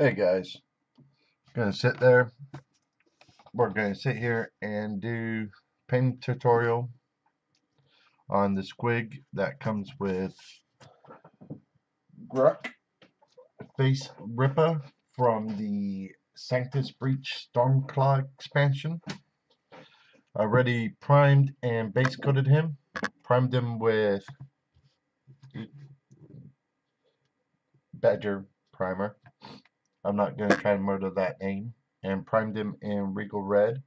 Hey guys, gonna sit there. We're gonna sit here and do paint tutorial on the Squig that comes with Gruck Face Ripper from the Sanctus Breach Stormclaw expansion. I already primed and base coated him. Primed him with Badger primer. I'm not gonna try to murder that name. And primed him in Regal Red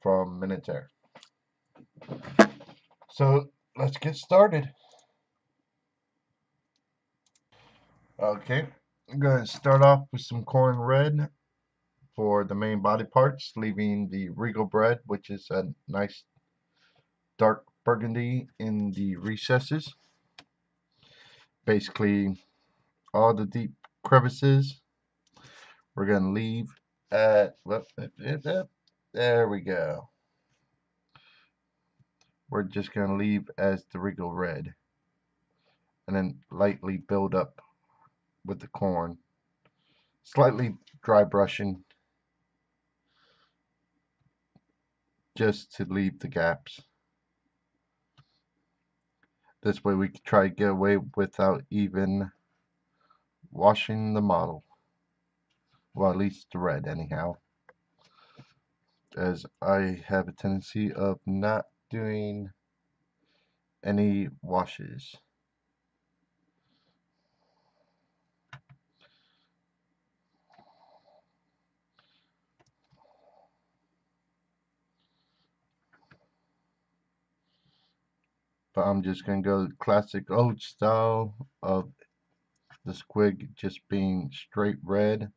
from Minotaur. So let's get started. Okay, I'm going to start off with some corn red for the main body parts, leaving the regal red, which is a nice dark burgundy in the recesses. Basically, all the deep crevices we're going to leave at, there we go. We're just going to leave as the regal red and then lightly build up with the corn. Slightly dry brushing just to leave the gaps. This way we can try to get away without even washing the model. Well, at least the red anyhow. As I have a tendency of not doing any washes. But I'm just going to go classic old style of the squig just being straight red.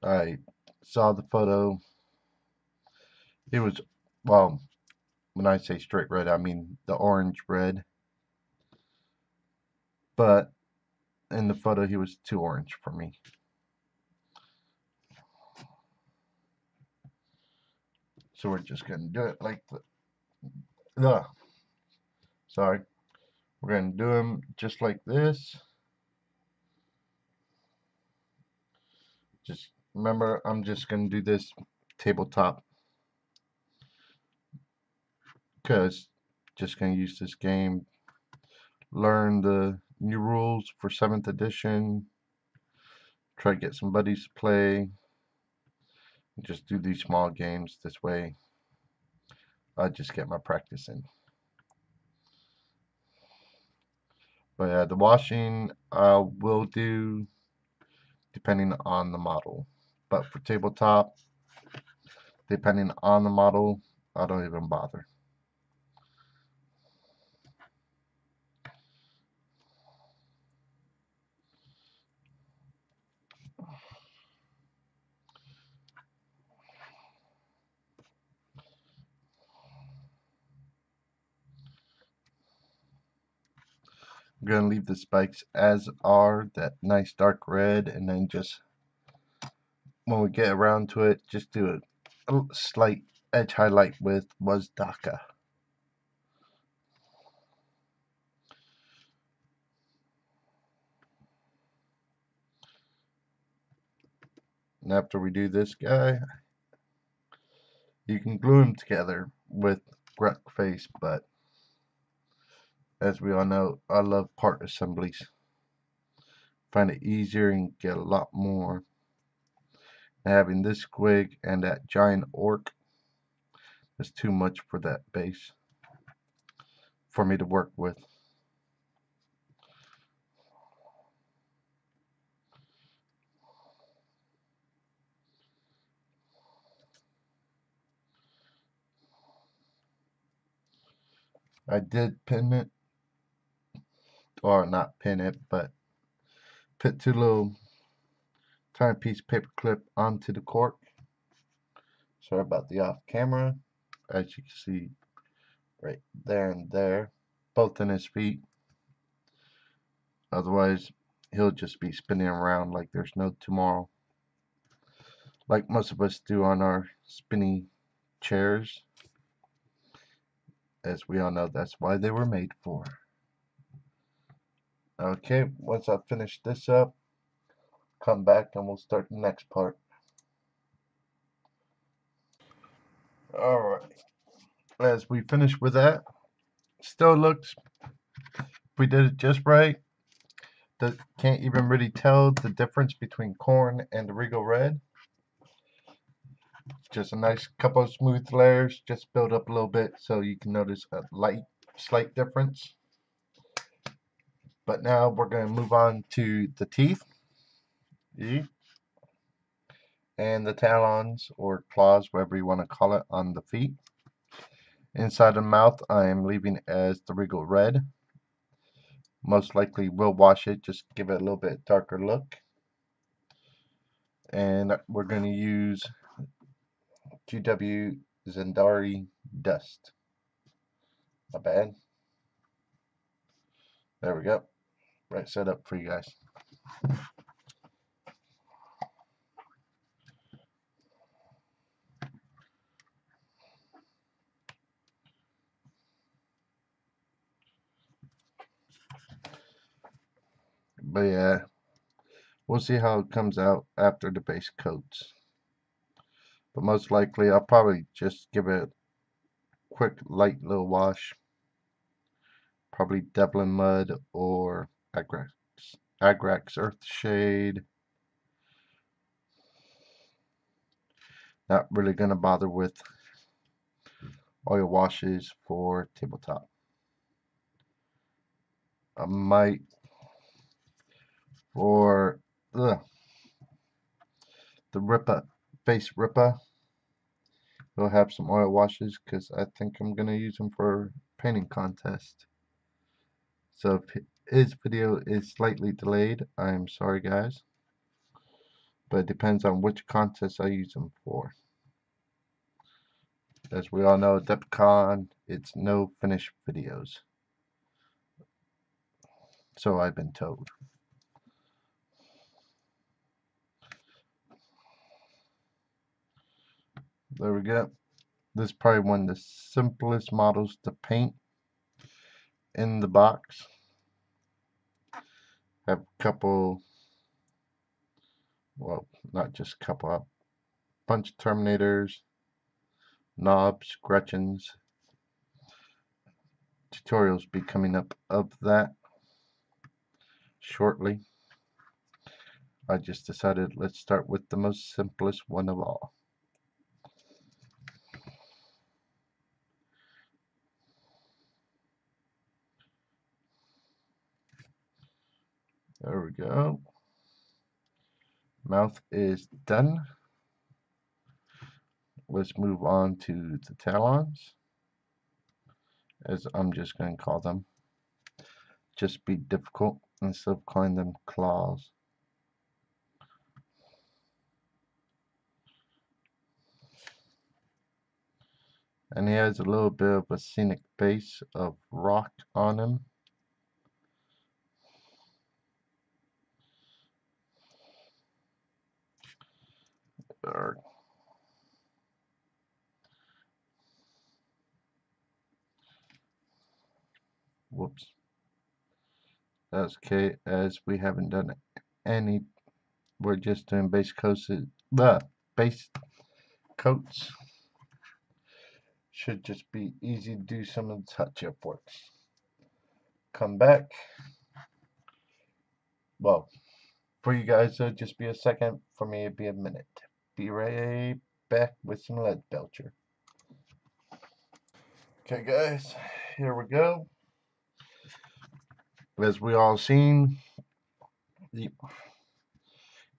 I saw the photo. It was, well, when I say straight red, I mean the orange red. But in the photo, he was too orange for me. So we're just going to do it like the, sorry. We're going to do them just like this. Just remember, I'm just going to do this tabletop because just going to use this game, learn the new rules for 7th edition, try to get some buddies to play, just do these small games. This way I just get my practice in. But the washing I will do depending on the model. But for tabletop, depending on the model, I don't even bother. I'm going to leave the spikes as are, that nice dark red, and then just when we get around to it, just do a slight edge highlight with Was Daka. And after we do this guy, you can glue them together with Gruck Face, but as we all know, I love part assemblies. Find it easier and get a lot more. And having this squig and that giant orc is too much for that base for me to work with. I did pin it, or not pin it, but put two little tiny piece of paper clip onto the cork. Sorry about the off camera. As you can see right there and there, both in his feet. Otherwise, he'll just be spinning around like there's no tomorrow. Like most of us do on our spinny chairs. As we all know, that's why they were made for. Okay, once I finish this up, come back and we'll start the next part. Alright, as we finish with that, still looks, if we did it just right, that can't even really tell the difference between corn and the Regal Red. Just a nice couple of smooth layers, just build up a little bit so you can notice a slight difference. But now we're going to move on to the teeth and the talons or claws, whatever you want to call it, on the feet. Inside the mouth, I am leaving as the Regal Red. Most likely we'll wash it, just give it a little bit darker look. And we're going to use GW Zendari Dust. Not bad. There we go. Right set up for you guys. But yeah, we'll see how it comes out after the base coats. But most likely I'll probably just give it a quick light little wash. Probably Devlin Mud or Agrax Earthshade. Not really going to bother with oil washes for tabletop. I might for the Rippa face Rippa. We'll have some oil washes because I think I'm going to use them for painting contest. So if his video is slightly delayed, I'm sorry guys. But it depends on which contest I use them for. As we all know, DepCon, it's no finished videos. So I've been told. There we go. This is probably one of the simplest models to paint in the box. Have a couple, well, not just a couple, a bunch of Terminators, Knobs, Gretchens. Tutorials be coming up of that shortly. I just decided let's start with the most simplest one of all. There we go. Mouth is done. Let's move on to the talons, as I'm just going to call them. Just be difficult instead of calling them claws. And he has a little bit of a scenic base of rock on him. Whoops. That's okay, as we haven't done any. We're just doing base coats. Base coats should just be easy to do some of the touch-up works. Come back. Well, for you guys, it'll just be a second. For me, it'd be a minute. Be right back with some lead belcher. Okay, guys, here we go. As we all seen,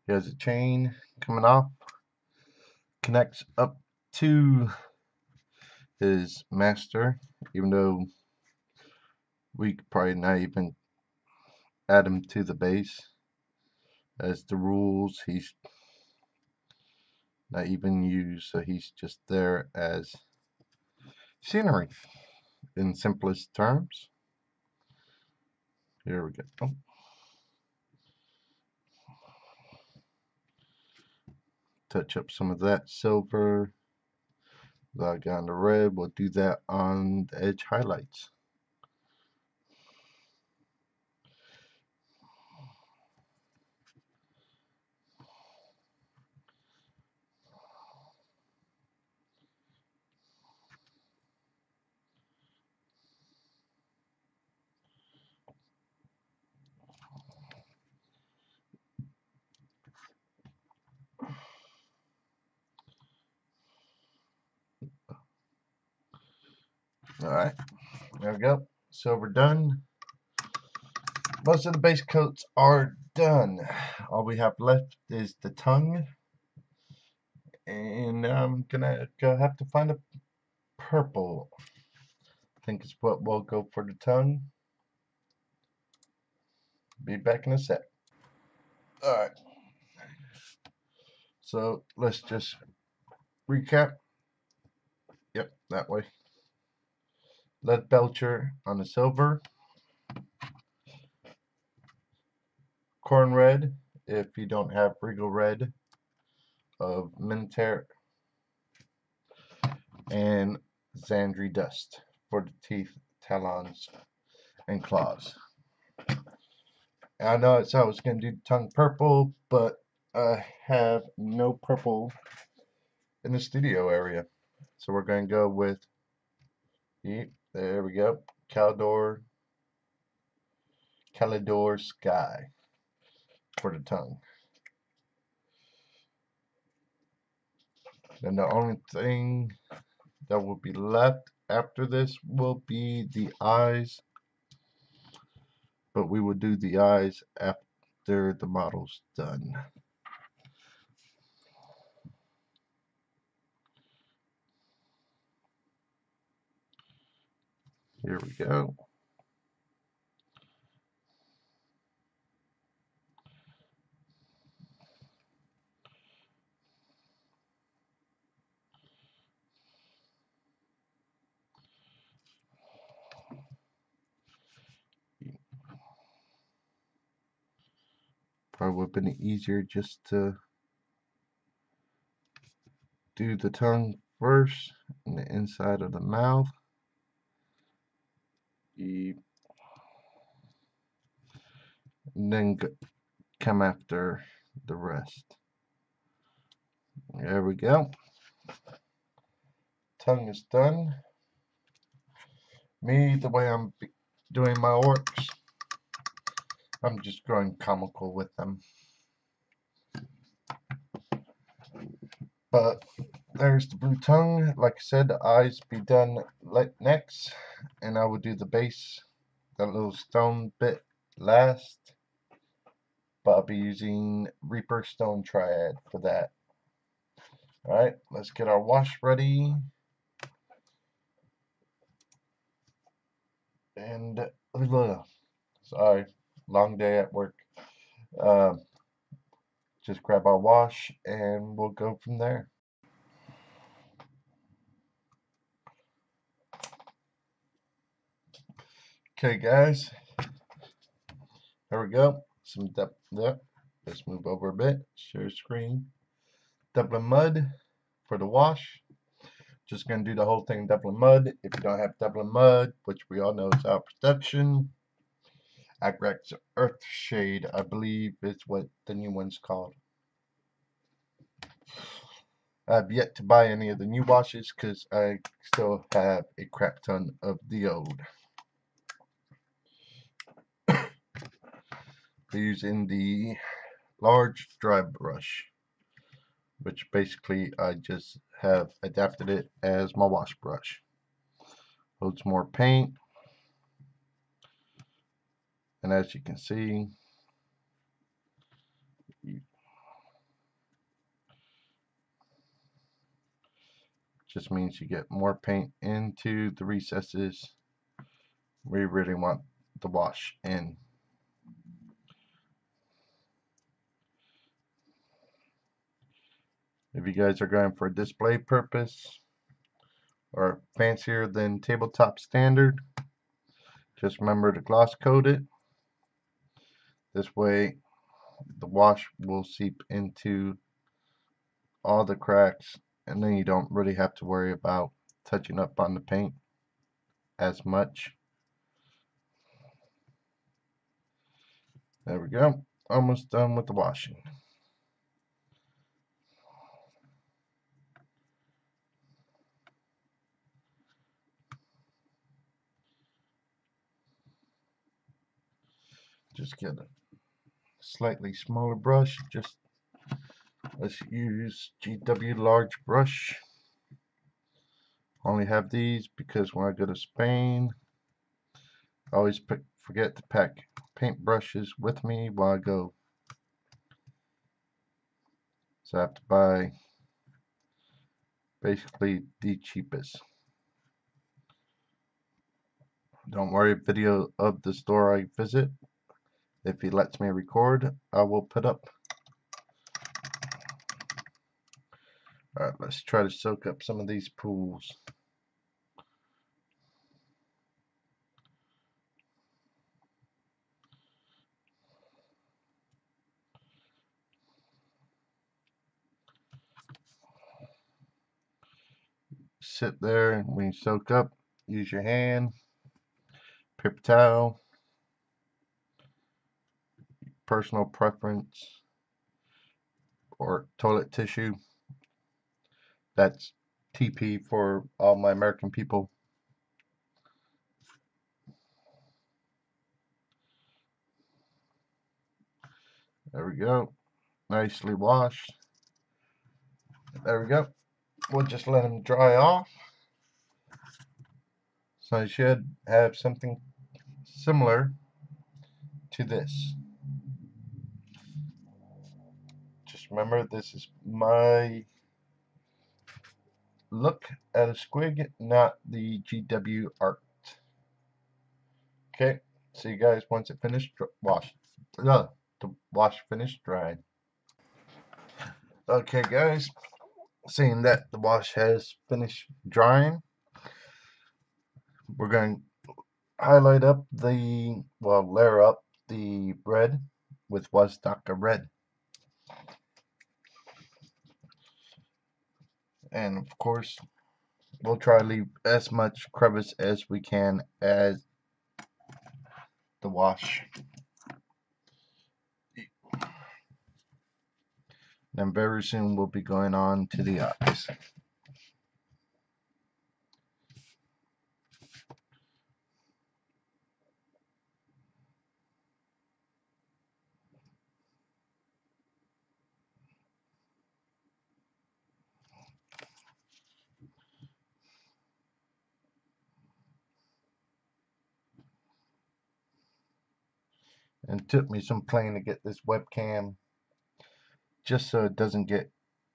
here's a chain coming off, connects up to his master, even though we could probably not even add him to the base. As the rules, he's not even used, so he's just there as scenery in simplest terms. Here we go. Touch up some of that silver. Log on the red. We'll do that on the edge highlights. Alright, there we go. Silver done. Most of the base coats are done. All we have left is the tongue. And I'm gonna have to find a purple. I think it's what we'll go for the tongue. Be back in a sec. Alright. So let's just recap. Yep, that way. Lead Belcher on the silver. Corn red, if you don't have regal red of Minotaur. And Xandri dust for the teeth, talons, and claws. And I know I was going to do tongue purple, but I have no purple in the studio area. So we're going to go with, there we go, Caldor Sky for the tongue. Then the only thing that will be left after this will be the eyes, but we will do the eyes after the model's done. Here we go. Probably would have been easier just to do the tongue first and the inside of the mouth. And then come after the rest. There we go. Tongue is done. Me, the way I'm doing my orcs, I'm just growing comical with them. But there's the blue tongue. Like I said, the eyes be done next, and I will do the base, that little stone bit, last. But I'll be using Reaper Stone Triad for that. Alright, let's get our wash ready. And sorry, long day at work. Just grab our wash and we'll go from there. Okay, guys, there we go. Some depth there. Let's move over a bit. Share screen. Dublin mud for the wash. Just gonna do the whole thing Dublin mud. If you don't have Dublin mud, which we all know is our protection, Agrax Earthshade, I believe is what the new one's called. I've yet to buy any of the new washes because I still have a crap ton of the old. Using the large dry brush, which basically I just have adapted it as my wash brush. Holds more paint, and as you can see, just means you get more paint into the recesses where you really want the wash in. If you guys are going for a display purpose or fancier than tabletop standard, just remember to gloss coat it. This way the wash will seep into all the cracks, and then you don't really have to worry about touching up on the paint as much. There we go. Almost done with the washing. Just get a slightly smaller brush. Just let's use GW large brush. Only have these because when I go to Spain, I always forget to pack paint brushes with me while I go. So I have to buy basically the cheapest. Don't worry, video of the store I visit, if he lets me record, I will put up. Alright, let's try to soak up some of these pools. Sit there, and when you soak up, use your hand, paper towel, personal preference, or toilet tissue. That's TP for all my American people. There we go. Nicely washed. There we go. We'll just let them dry off. So I should have something similar to this. Just remember, this is my look at a squig, not the GW art. Okay, see you guys once it finished wash. The wash finished drying. Okay, guys, seeing that the wash has finished drying, we're going to highlight up the, well, layer up the red with Wasdaka red. And of course, we'll try to leave as much crevice as we can as the wash. Then very soon we'll be going on to the eyes. And it took me some playing to get this webcam just so it doesn't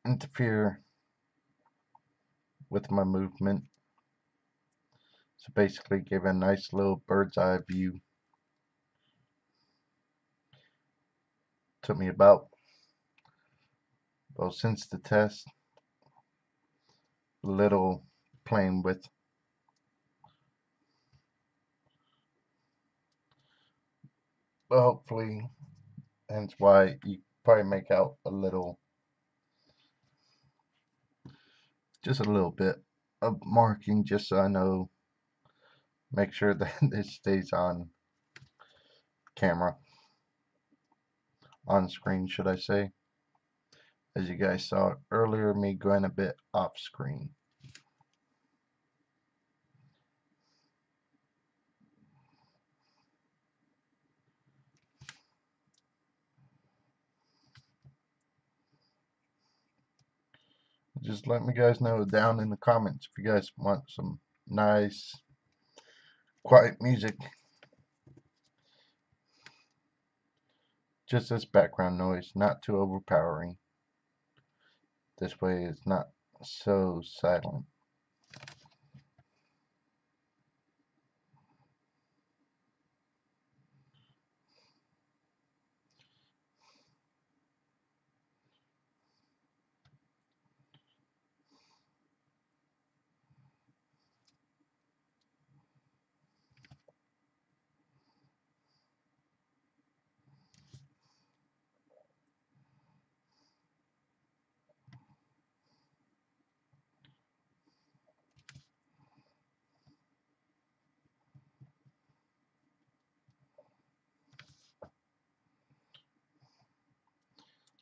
interfere with my movement. So basically give a nice little bird's eye view. Took me about, well, since the test, a little playing with. But hopefully, hence why you probably make out a little, just a little bit of marking, just so I know, make sure that it stays on camera, on screen should I say. As you guys saw earlier, me going a bit off screen. Just let me guys know down in the comments if you guys want some nice quiet music, just as background noise, not too overpowering. This way it's not so silent.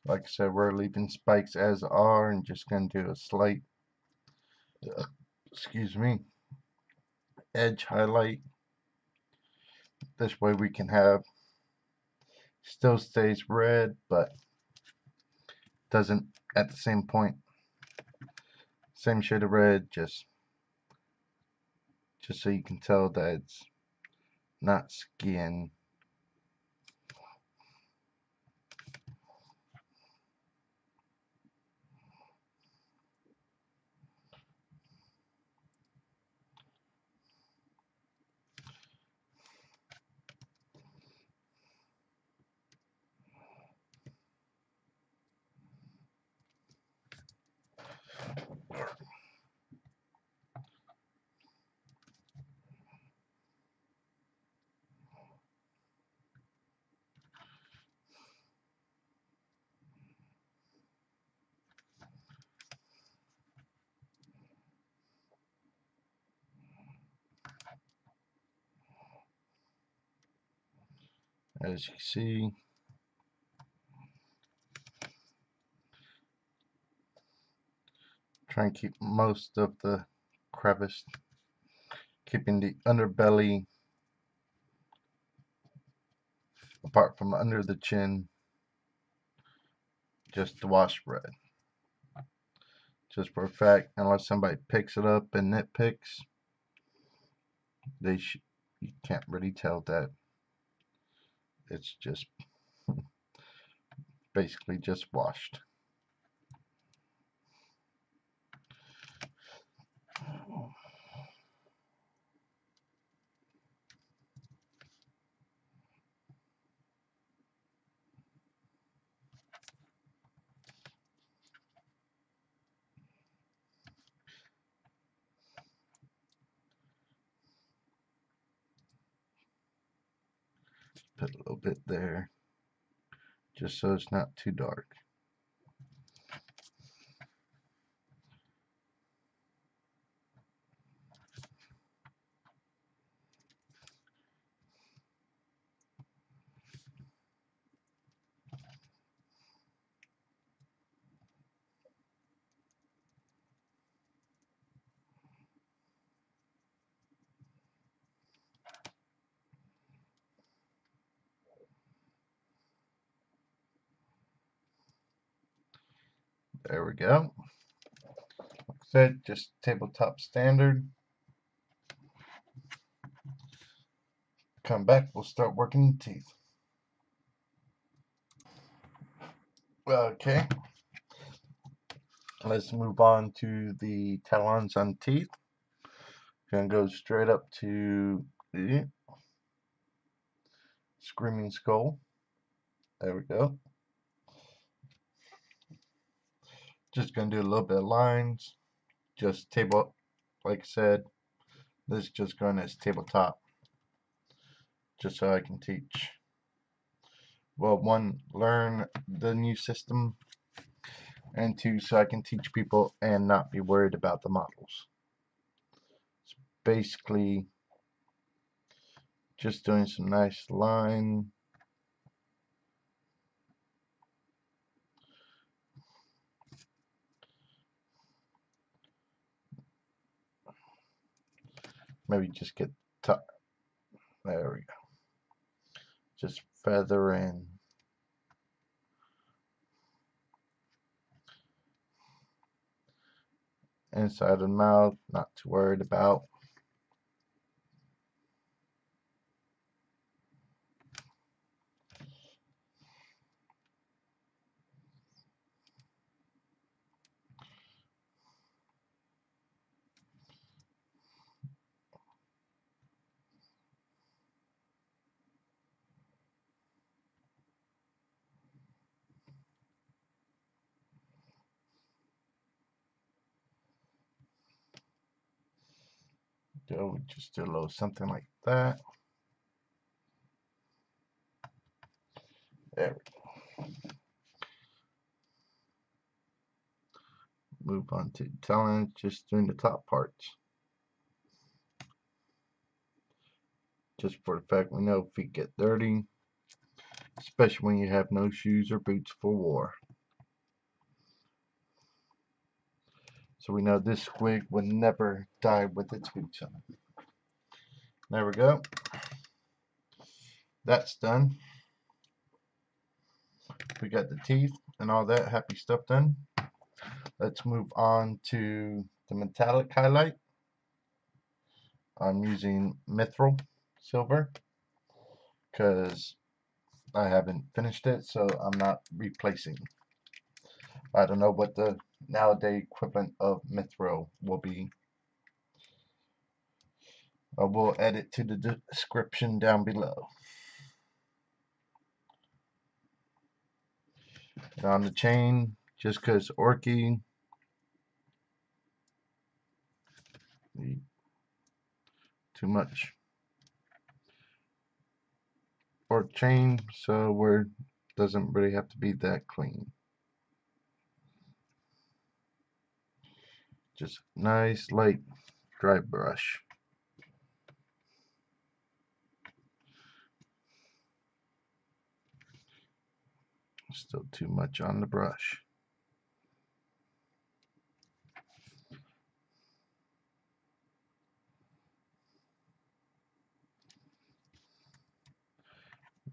Like I said, we're leaving spikes as are and just going to do a slight, excuse me, edge highlight. This way we can have, still stays red, but doesn't at the same point, same shade of red, just just so you can tell that it's not skin. As you see, try and keep most of the crevice, keeping the underbelly apart from under the chin, just the wash spread. Just for a fact, unless somebody picks it up and nitpicks, you can't really tell that it's just basically just washed. Put a little bit there, just so it's not too dark. There we go. Like I said, just tabletop standard. Come back, we'll start working the teeth. Okay, let's move on to the talons on teeth. Gonna go straight up to the screaming skull. There we go. Just gonna do a little bit of lines. Just table, like I said, this is just going as tabletop, just so I can teach. Well, one, learn the new system, and two, so I can teach people and not be worried about the models. It's basically just doing some nice line. Maybe just get top. There we go. Just feather in. Inside of the mouth, not too worried about. So just do a little something like that. There we go. Move on to talons, just doing the top parts. Just for the fact we know feet get dirty, especially when you have no shoes or boots for war. So we know this squig would never die with its boots on. There we go. That's done. We got the teeth and all that happy stuff done. Let's move on to the metallic highlight. I'm using mithril silver because I haven't finished it, so I'm not replacing. I don't know what the nowadays equivalent of mithril will be. I will add it to the description down below. And on the chain, just because Orky, too much or chain, so we're doesn't really have to be that clean. Just nice light dry brush. Still too much on the brush.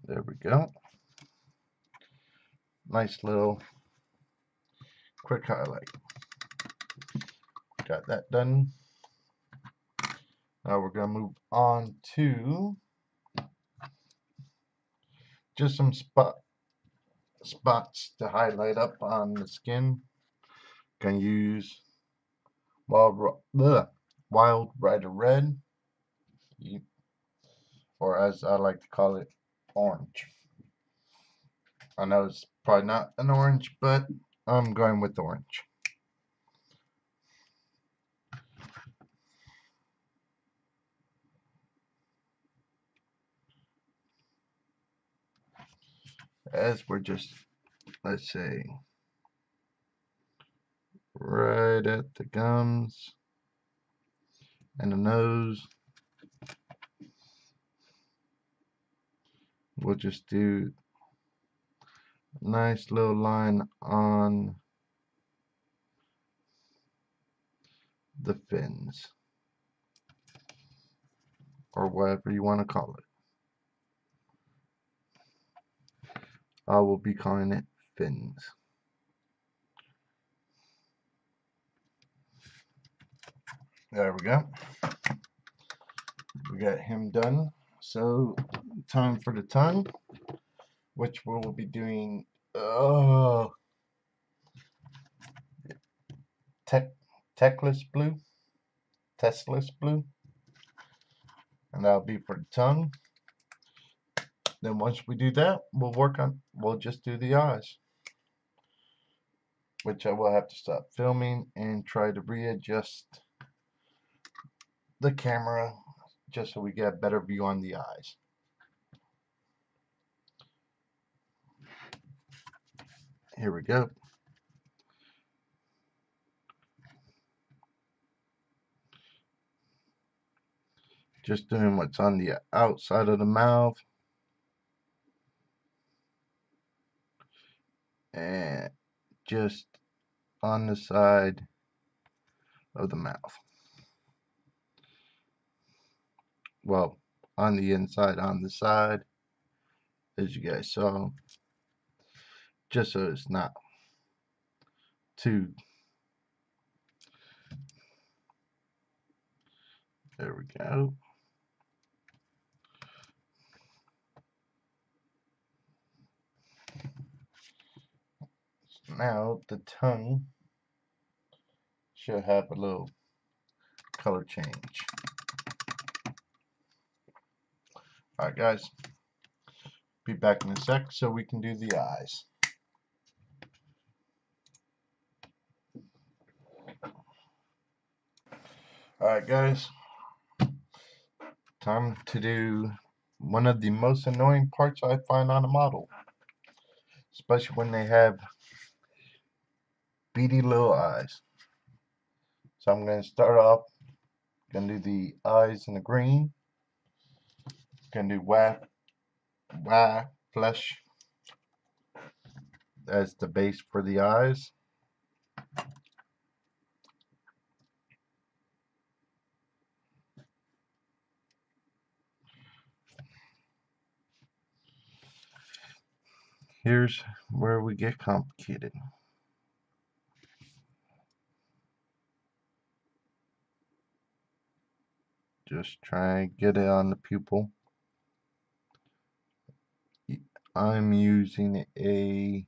There we go. Nice little quick highlight. Got that done. Now we're going to move on to just some spots to highlight up on the skin. Can use wild rider red, or as I like to call it, orange. I know it's probably not an orange, but I'm going with orange. As we're just, let's say, right at the gums and the nose. We'll just do a nice little line on the fins, or whatever you want to call it. I will be calling it fins. There we go. We got him done. So, time for the tongue, which we will be doing Tesla's blue, and that'll be for the tongue. Then once we do that, we'll just do the eyes, which I will have to stop filming and try to readjust the camera just so we get a better view on the eyes. Here we go. Just doing what's on the outside of the mouth. And just on the side of the mouth. Well, on the inside, on the side, as you guys saw. Just so it's not too. There we go. Now the tongue should have a little color change. Alright guys, be back in a sec so we can do the eyes. Alright guys, time to do one of the most annoying parts I find on a model, especially when they have beady little eyes. So I'm going to start off, going to do the eyes in the green, going to do wah flesh as the base for the eyes. Here's where we get complicated. Just try and get it on the pupil. I'm using a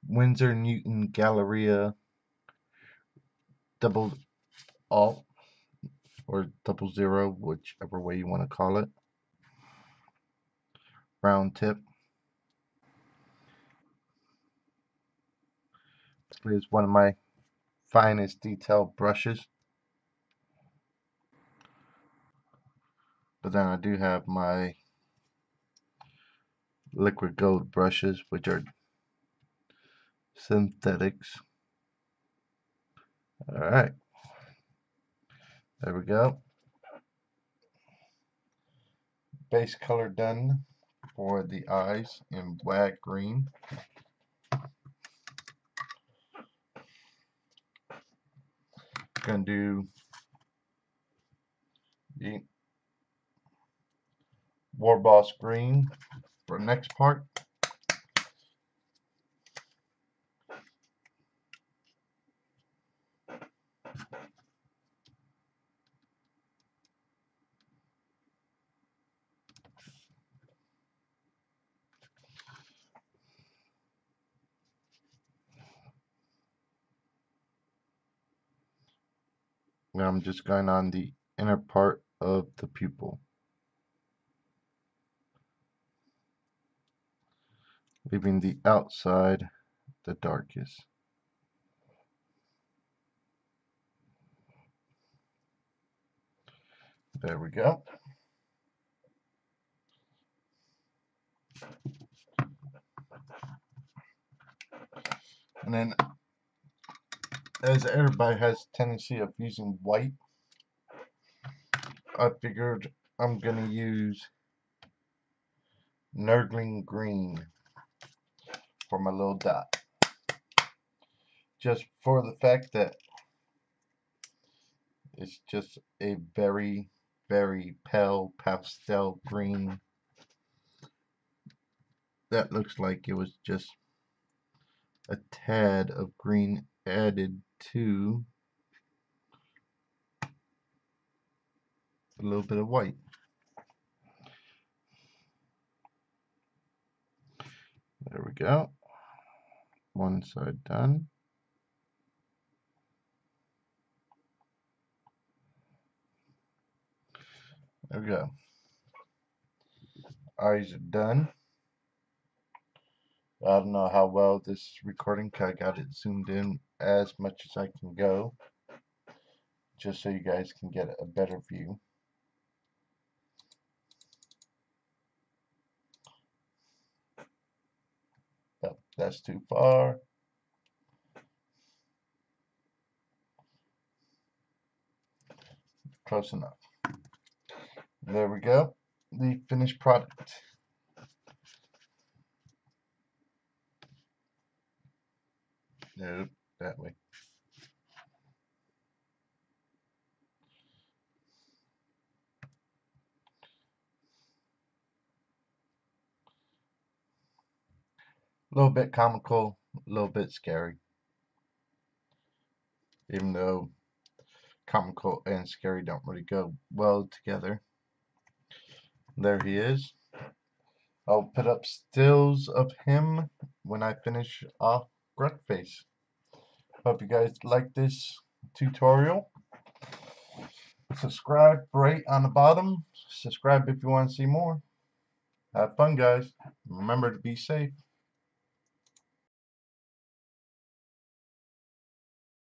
Winsor Newton Galleria double alt or 00, whichever way you want to call it. Round tip. This is one of my finest detail brushes. But then I do have my liquid gold brushes, which are synthetics. Alright, there we go. Base color done for the eyes in black green. Gonna do the War Boss green for the next part. Now I'm just going on the inner part of the pupil, leaving the outside the darkest. There we go. And then, as everybody has a tendency of using white, I figured I'm gonna use Nurgling green for my little dot. Just for the fact that it's just a very, very pale pastel green that looks like it was just a tad of green added to a little bit of white. There we go. One side done. There we go. Eyes are done. I don't know how well this is recording, because I got it zoomed in as much as I can go, just so you guys can get a better view. But that's too far. Close enough. There we go. The finished product. Nope, that way. A little bit comical, a little bit scary. Even though comical and scary don't really go well together. There he is. I'll put up stills of him when I finish off Gruntface. Hope you guys like this tutorial. Subscribe right on the bottom. Subscribe if you want to see more. Have fun, guys. Remember to be safe.